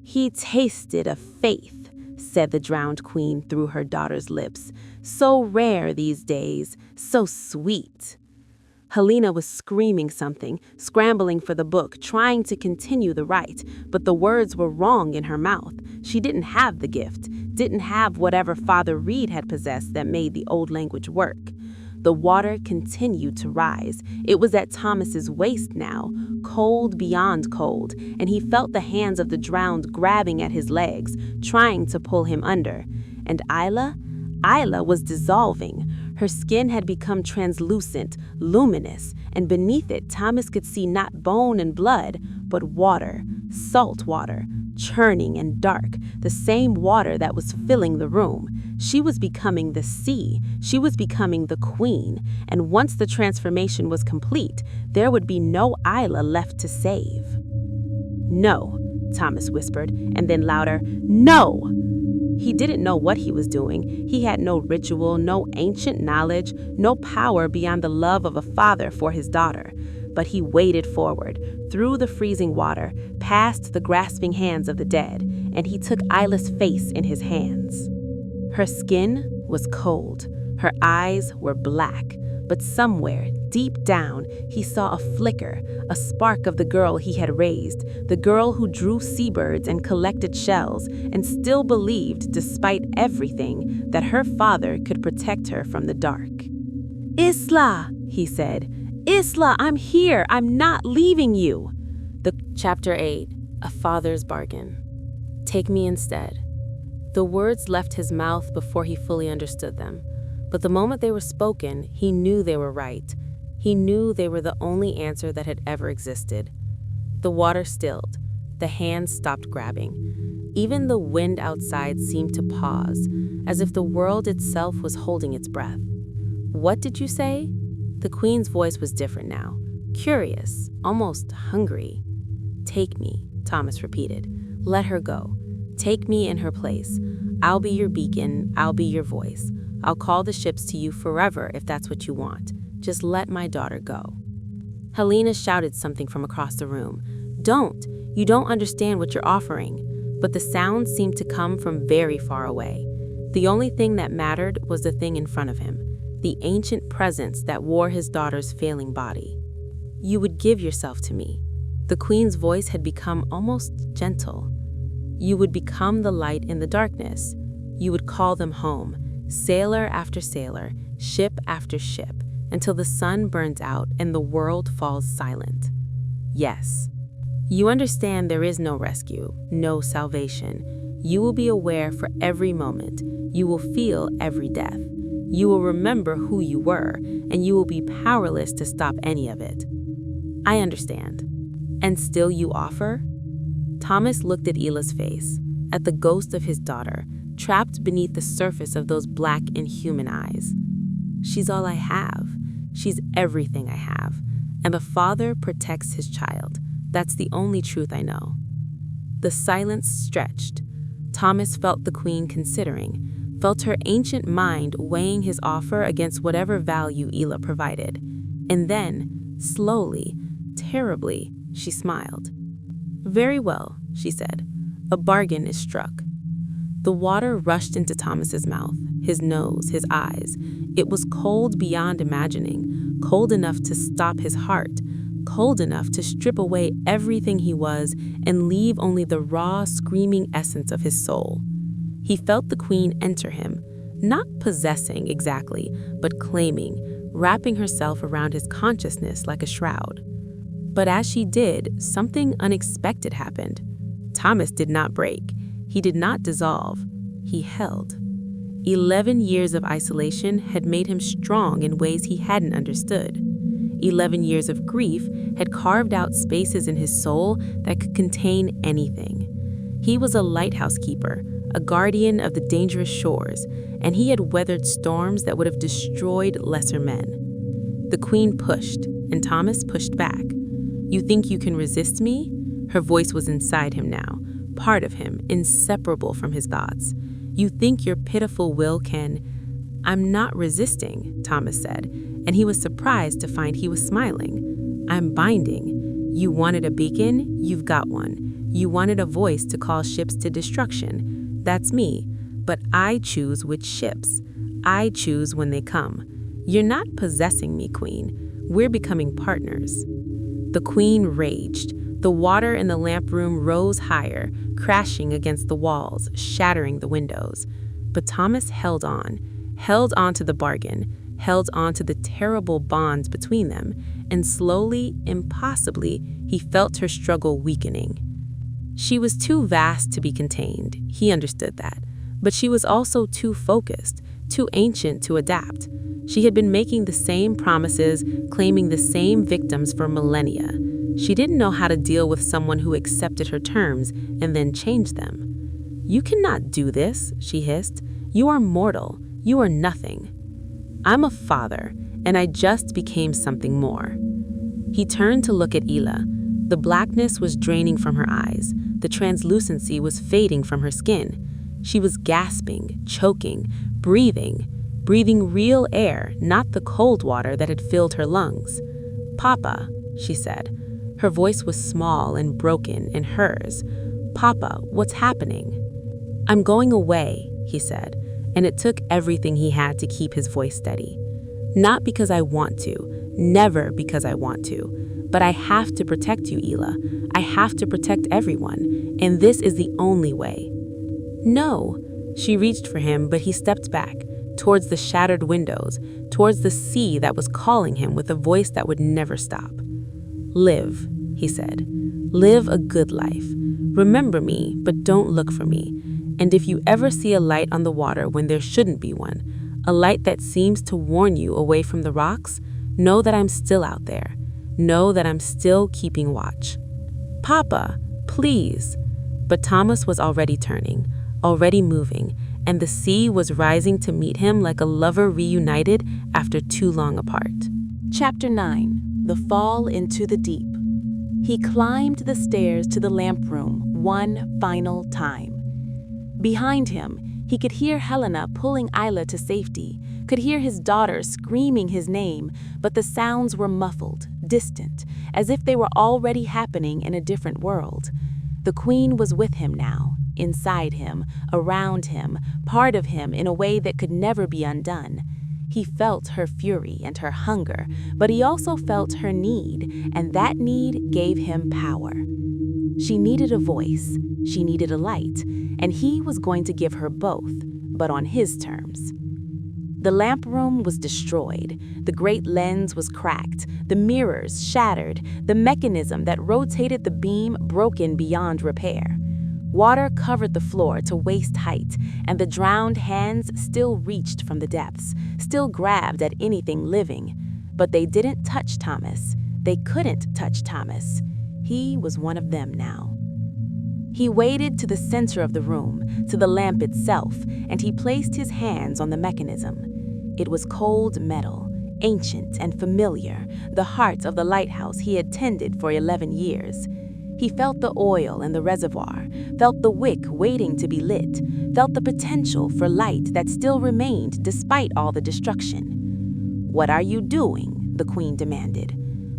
"He tasted of faith," said the drowned queen through her daughter's lips. "So rare these days, so sweet." Helena was screaming something, scrambling for the book, trying to continue the rite, but the words were wrong in her mouth. She didn't have the gift, didn't have whatever Father Reed had possessed that made the old language work. The water continued to rise. It was at Thomas's waist now, cold beyond cold, and he felt the hands of the drowned grabbing at his legs, trying to pull him under. And Isla was dissolving. Her skin had become translucent, luminous, and beneath it Thomas could see not bone and blood, but water, salt water, churning and dark, the same water that was filling the room. She was becoming the sea. She was becoming the queen. And once the transformation was complete, there would be no Isla left to save. "No," Thomas whispered, and then louder, "No!" He didn't know what he was doing. He had no ritual, no ancient knowledge, no power beyond the love of a father for his daughter. But he waded forward, through the freezing water, past the grasping hands of the dead, and he took Isla's face in his hands. Her skin was cold. Her eyes were black. But somewhere, deep down, he saw a flicker, a spark of the girl he had raised, the girl who drew seabirds and collected shells, and still believed, despite everything, that her father could protect her from the dark. "Isla," he said. "Isla, I'm here. I'm not leaving you." Chapter 8, A Father's Bargain. "Take me instead." The words left his mouth before he fully understood them. But the moment they were spoken, he knew they were right. He knew they were the only answer that had ever existed. The water stilled. The hands stopped grabbing. Even the wind outside seemed to pause, as if the world itself was holding its breath. "What did you say?" The queen's voice was different now, curious, almost hungry. "Take me," Thomas repeated. "Let her go. Take me in her place. I'll be your beacon, I'll be your voice. I'll call the ships to you forever if that's what you want. Just let my daughter go." Helena shouted something from across the room. "Don't! You don't understand what you're offering." But the sound seemed to come from very far away. The only thing that mattered was the thing in front of him, the ancient presence that wore his daughter's failing body. "You would give yourself to me." The queen's voice had become almost gentle. "You would become the light in the darkness. You would call them home, sailor after sailor, ship after ship, until the sun burns out and the world falls silent. Yes. You understand there is no rescue, no salvation. You will be aware for every moment. You will feel every death. You will remember who you were, and you will be powerless to stop any of it." "I understand. And still you offer?" Thomas looked at Isla's face, at the ghost of his daughter, trapped beneath the surface of those black, inhuman eyes. "She's all I have. She's everything I have. And a father protects his child. That's the only truth I know." The silence stretched. Thomas felt the queen considering, felt her ancient mind weighing his offer against whatever value Isla provided. And then, slowly, terribly, she smiled. "Very well," she said. "A bargain is struck." The water rushed into Thomas's mouth, his nose, his eyes. It was cold beyond imagining, cold enough to stop his heart, cold enough to strip away everything he was and leave only the raw, screaming essence of his soul. He felt the queen enter him, not possessing exactly, but claiming, wrapping herself around his consciousness like a shroud. But as she did, something unexpected happened. Thomas did not break. He did not dissolve. He held. 11 years of isolation had made him strong in ways he hadn't understood. 11 years of grief had carved out spaces in his soul that could contain anything. He was a lighthouse keeper, a guardian of the dangerous shores, and he had weathered storms that would have destroyed lesser men. The queen pushed, and Thomas pushed back. "You think you can resist me?" Her voice was inside him now, part of him, inseparable from his thoughts. "You think your pitiful will can—" "I'm not resisting," Thomas said, and he was surprised to find he was smiling. "I'm binding. You wanted a beacon? You've got one. You wanted a voice to call ships to destruction. That's me. But I choose which ships. I choose when they come. You're not possessing me, Queen. We're becoming partners." The queen raged. The water in the lamp room rose higher, crashing against the walls, shattering the windows. But Thomas held on to the bargain, held on to the terrible bonds between them, and slowly, impossibly, he felt her struggle weakening. She was too vast to be contained, he understood that, but she was also too focused, too ancient to adapt. She had been making the same promises, claiming the same victims for millennia. She didn't know how to deal with someone who accepted her terms and then changed them. "You cannot do this," she hissed. "You are mortal. You are nothing." "I'm a father, and I just became something more." He turned to look at Isla. The blackness was draining from her eyes. The translucency was fading from her skin. She was gasping, choking, breathing real air, not the cold water that had filled her lungs. "Papa," she said. Her voice was small and broken in hers. "Papa, what's happening?" "I'm going away," he said, and it took everything he had to keep his voice steady. "Not because I want to, never because I want to, but I have to protect you, Isla. I have to protect everyone, and this is the only way." "No." She reached for him, but he stepped back, towards the shattered windows, towards the sea that was calling him with a voice that would never stop. "Live," he said. "Live a good life. Remember me, but don't look for me. And if you ever see a light on the water when there shouldn't be one, a light that seems to warn you away from the rocks, Know that I'm still out there. Know that I'm still keeping watch. Papa, please. But Thomas was already turning, already moving, and the sea was rising to meet him like a lover reunited after too long apart. Chapter 9. The Fall into the Deep. He climbed the stairs to the lamp room one final time. Behind him, he could hear Helena pulling Isla to safety, could hear his daughter screaming his name, but the sounds were muffled, distant, as if they were already happening in a different world. The Queen was with him now, inside him, around him, part of him in a way that could never be undone. He felt her fury and her hunger, but he also felt her need, and that need gave him power. She needed a voice, she needed a light, and he was going to give her both, but on his terms. The lamp room was destroyed, the great lens was cracked, the mirrors shattered, the mechanism that rotated the beam broken beyond repair. Water covered the floor to waist height, and the drowned hands still reached from the depths, still grabbed at anything living. But they didn't touch Thomas. They couldn't touch Thomas. He was one of them now. He waded to the center of the room, to the lamp itself, and he placed his hands on the mechanism. It was cold metal, ancient and familiar, the heart of the lighthouse he had tended for 11 years. He felt the oil in the reservoir, felt the wick waiting to be lit, felt the potential for light that still remained despite all the destruction. "What are you doing?" the Queen demanded.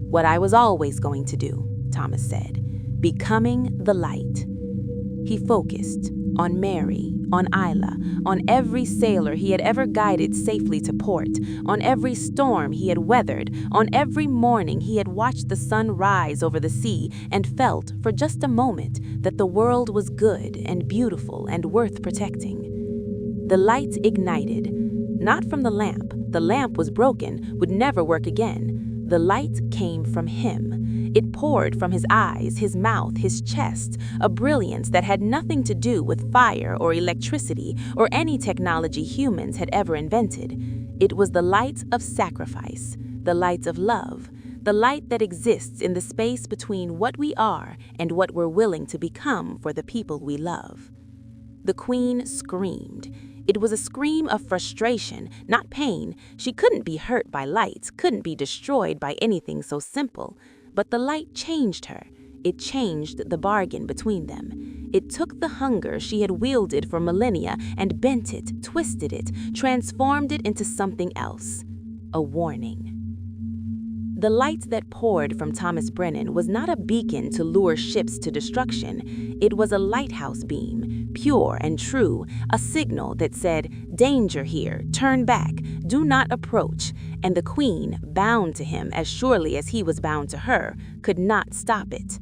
"What I was always going to do," Thomas said. "Becoming the light." He focused on Mary, on Isla, on every sailor he had ever guided safely to port, on every storm he had weathered, on every morning he had watched the sun rise over the sea and felt, for just a moment, that the world was good and beautiful and worth protecting. The light ignited, not from the lamp was broken, would never work again. The light came from him. It poured from his eyes, his mouth, his chest, a brilliance that had nothing to do with fire or electricity or any technology humans had ever invented. It was the light of sacrifice, the light of love, the light that exists in the space between what we are and what we're willing to become for the people we love. The Queen screamed. It was a scream of frustration, not pain. She couldn't be hurt by light, couldn't be destroyed by anything so simple. But the light changed her. It changed the bargain between them. It took the hunger she had wielded for millennia and bent it, twisted it, transformed it into something else. A warning. The light that poured from Thomas Brennan was not a beacon to lure ships to destruction. It was a lighthouse beam, pure and true, a signal that said, "Danger here, turn back, do not approach," and the Queen, bound to him as surely as he was bound to her, could not stop it.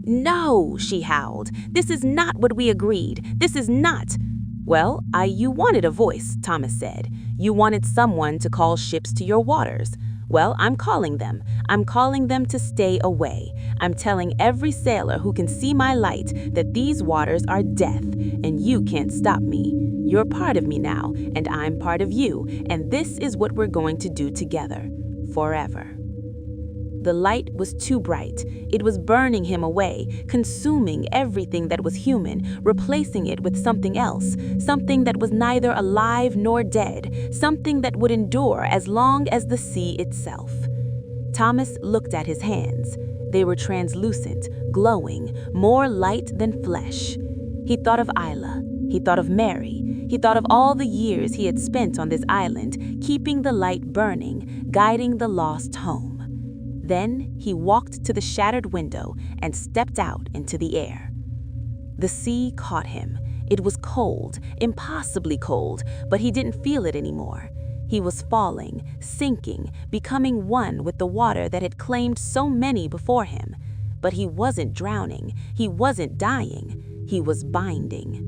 "No," she howled, "this is not what we agreed, this is not." "Well, you wanted a voice," Thomas said. "You wanted someone to call ships to your waters. Well, I'm calling them. I'm calling them to stay away. I'm telling every sailor who can see my light that these waters are death, and you can't stop me. You're part of me now, and I'm part of you, and this is what we're going to do together, forever." The light was too bright. It was burning him away, consuming everything that was human, replacing it with something else, something that was neither alive nor dead, something that would endure as long as the sea itself. Thomas looked at his hands. They were translucent, glowing, more light than flesh. He thought of Isla. He thought of Mary. He thought of all the years he had spent on this island, keeping the light burning, guiding the lost home. Then he walked to the shattered window and stepped out into the air. The sea caught him. It was cold, impossibly cold, but he didn't feel it anymore. He was falling, sinking, becoming one with the water that had claimed so many before him. But he wasn't drowning. He wasn't dying. He was binding.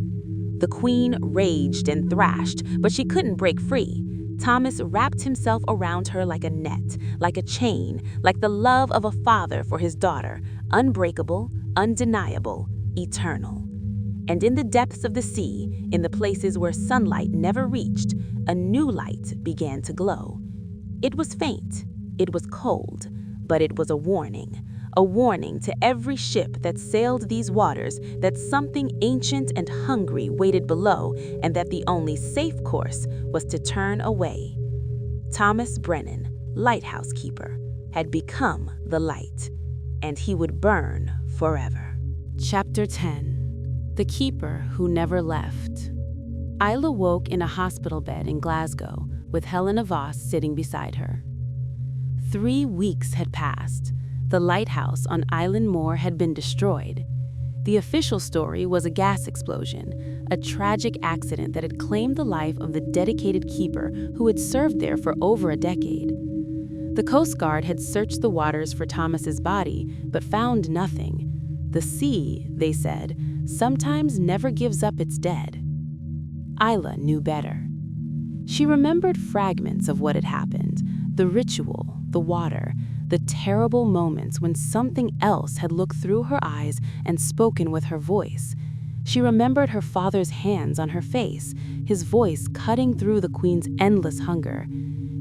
The Queen raged and thrashed, but she couldn't break free. Thomas wrapped himself around her like a net, like a chain, like the love of a father for his daughter, unbreakable, undeniable, eternal. And in the depths of the sea, in the places where sunlight never reached, a new light began to glow. It was faint, It was cold, but it was a warning to every ship that sailed these waters that something ancient and hungry waited below and that the only safe course was to turn away. Thomas Brennan, lighthouse keeper, had become the light, and he would burn forever. Chapter 10. The Keeper Who Never Left. Isla woke in a hospital bed in Glasgow with Helena Voss sitting beside her. 3 weeks had passed. The lighthouse on Eilean Mòr had been destroyed. The official story was a gas explosion, a tragic accident that had claimed the life of the dedicated keeper who had served there for over a decade. The Coast Guard had searched the waters for Thomas's body, but found nothing. The sea, they said, sometimes never gives up its dead. Isla knew better. She remembered fragments of what had happened, the ritual, the water, the terrible moments when something else had looked through her eyes and spoken with her voice. She remembered her father's hands on her face, his voice cutting through the queen's endless hunger.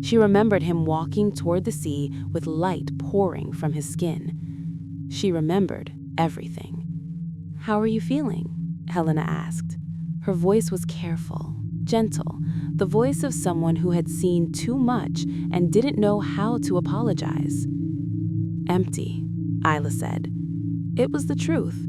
She remembered him walking toward the sea with light pouring from his skin. She remembered everything. "How are you feeling?" Helena asked. Her voice was careful, gentle, the voice of someone who had seen too much and didn't know how to apologize. "Empty," Isla said. It was the truth.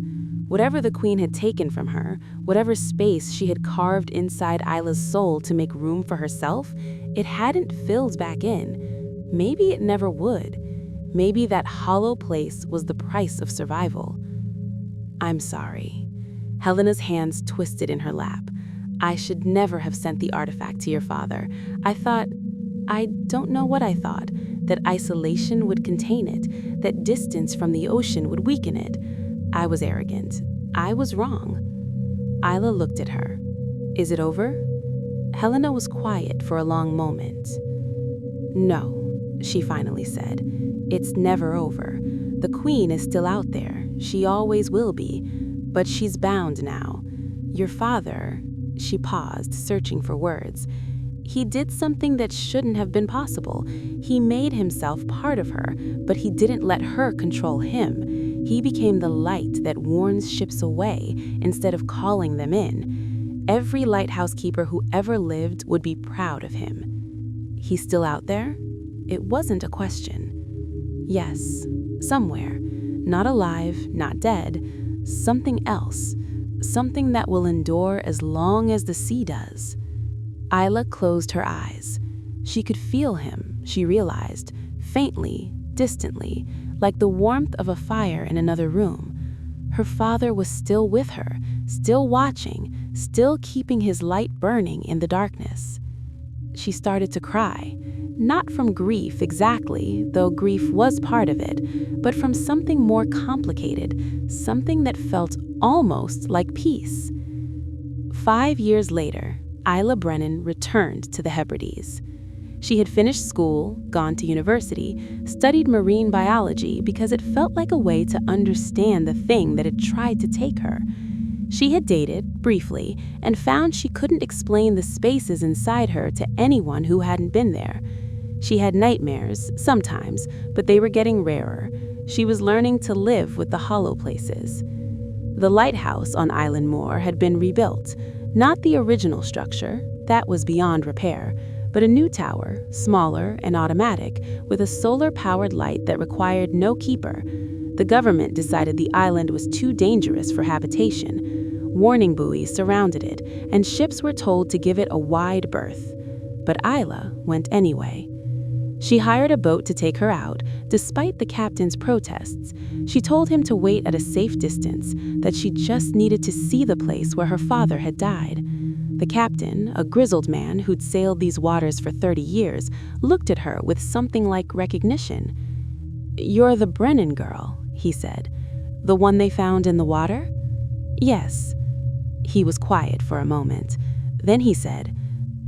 Whatever the queen had taken from her, whatever space she had carved inside Isla's soul to make room for herself, it hadn't filled back in. Maybe it never would. Maybe that hollow place was the price of survival. "I'm sorry." Helena's hands twisted in her lap. "I should never have sent the artifact to your father. I don't know what I thought, that isolation would contain it, that distance from the ocean would weaken it. I was arrogant. I was wrong." Isla looked at her. "Is it over?" Helena was quiet for a long moment. "No," she finally said. "It's never over. The queen is still out there. She always will be. But she's bound now. Your father," she paused, searching for words. "He did something that shouldn't have been possible. He made himself part of her, but he didn't let her control him. He became the light that warns ships away instead of calling them in. Every lighthouse keeper who ever lived would be proud of him." "He's still out there?" It wasn't a question. "Yes, somewhere. Not alive, not dead. Something else. Something that will endure as long as the sea does." Isla closed her eyes. She could feel him, she realized, faintly, distantly, like the warmth of a fire in another room. Her father was still with her, still watching, still keeping his light burning in the darkness. She started to cry, not from grief exactly, though grief was part of it, but from something more complicated, something that felt almost like peace. 5 years later, Isla Brennan returned to the Hebrides. She had finished school, gone to university, studied marine biology because it felt like a way to understand the thing that had tried to take her. She had dated, briefly, and found she couldn't explain the spaces inside her to anyone who hadn't been there. She had nightmares, sometimes, but they were getting rarer. She was learning to live with the hollow places. The lighthouse on Eilean Mòr had been rebuilt. Not the original structure, that was beyond repair, but a new tower, smaller and automatic, with a solar-powered light that required no keeper. The government decided the island was too dangerous for habitation. Warning buoys surrounded it, and ships were told to give it a wide berth. But Isla went anyway. She hired a boat to take her out, despite the captain's protests. She told him to wait at a safe distance, that she just needed to see the place where her father had died. The captain, a grizzled man who'd sailed these waters for 30 years, looked at her with something like recognition. "You're the Brennan girl," he said. "The one they found in the water?" "Yes." He was quiet for a moment. Then he said,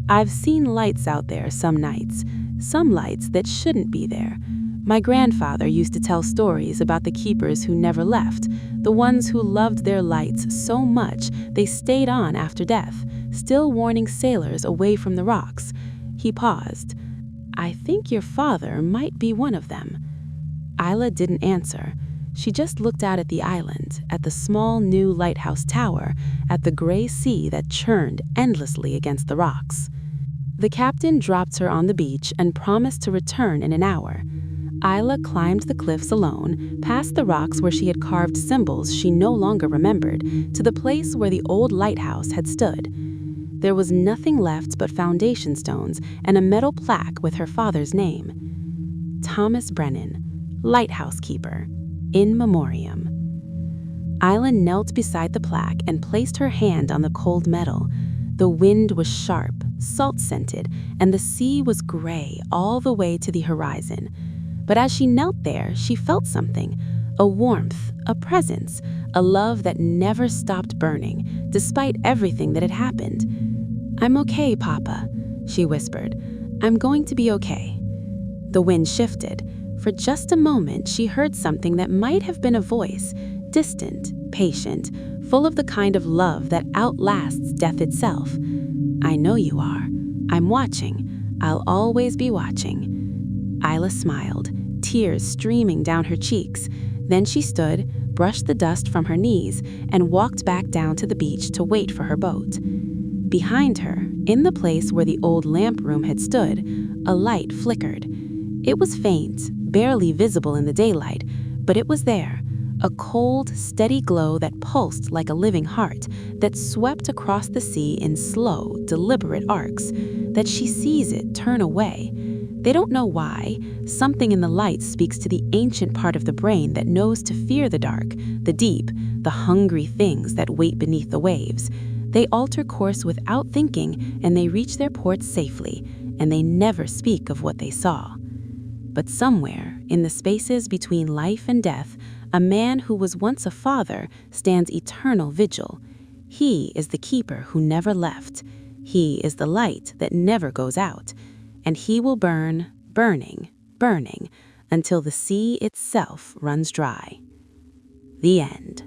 "I've seen lights out there some nights, some lights that shouldn't be there. My grandfather used to tell stories about the keepers who never left, the ones who loved their lights so much they stayed on after death, still warning sailors away from the rocks." He paused. I think your father might be one of them." Isla didn't answer. She just looked out at the island, at the small new lighthouse tower, at the gray sea that churned endlessly against the rocks. The captain dropped her on the beach and promised to return in an hour. Isla climbed the cliffs alone, past the rocks where she had carved symbols she no longer remembered, to the place where the old lighthouse had stood. There was nothing left but foundation stones and a metal plaque with her father's name. Thomas Brennan, lighthouse keeper, in memoriam. Isla knelt beside the plaque and placed her hand on the cold metal. The wind was sharp, salt-scented, and the sea was gray all the way to the horizon. But as she knelt there, she felt something, a warmth, a presence, a love that never stopped burning, despite everything that had happened. "I'm okay, Papa," she whispered. "I'm going to be okay." The wind shifted. For just a moment, she heard something that might have been a voice, distant, patient, full of the kind of love that outlasts death itself. "I know you are. I'm watching. I'll always be watching." Isla smiled, tears streaming down her cheeks. Then she stood, brushed the dust from her knees, and walked back down to the beach to wait for her boat. Behind her, in the place where the old lamp room had stood, a light flickered. It was faint, barely visible in the daylight, but it was there, a cold, steady glow that pulsed like a living heart, that swept across the sea in slow, deliberate arcs, that she sees it turn away. They don't know why. Something in the light speaks to the ancient part of the brain that knows to fear the dark, the deep, the hungry things that wait beneath the waves. They alter course without thinking, and they reach their ports safely, and they never speak of what they saw. But somewhere, in the spaces between life and death, a man who was once a father stands eternal vigil. He is the keeper who never left. He is the light that never goes out. And he will burn, burning, burning, until the sea itself runs dry. The end.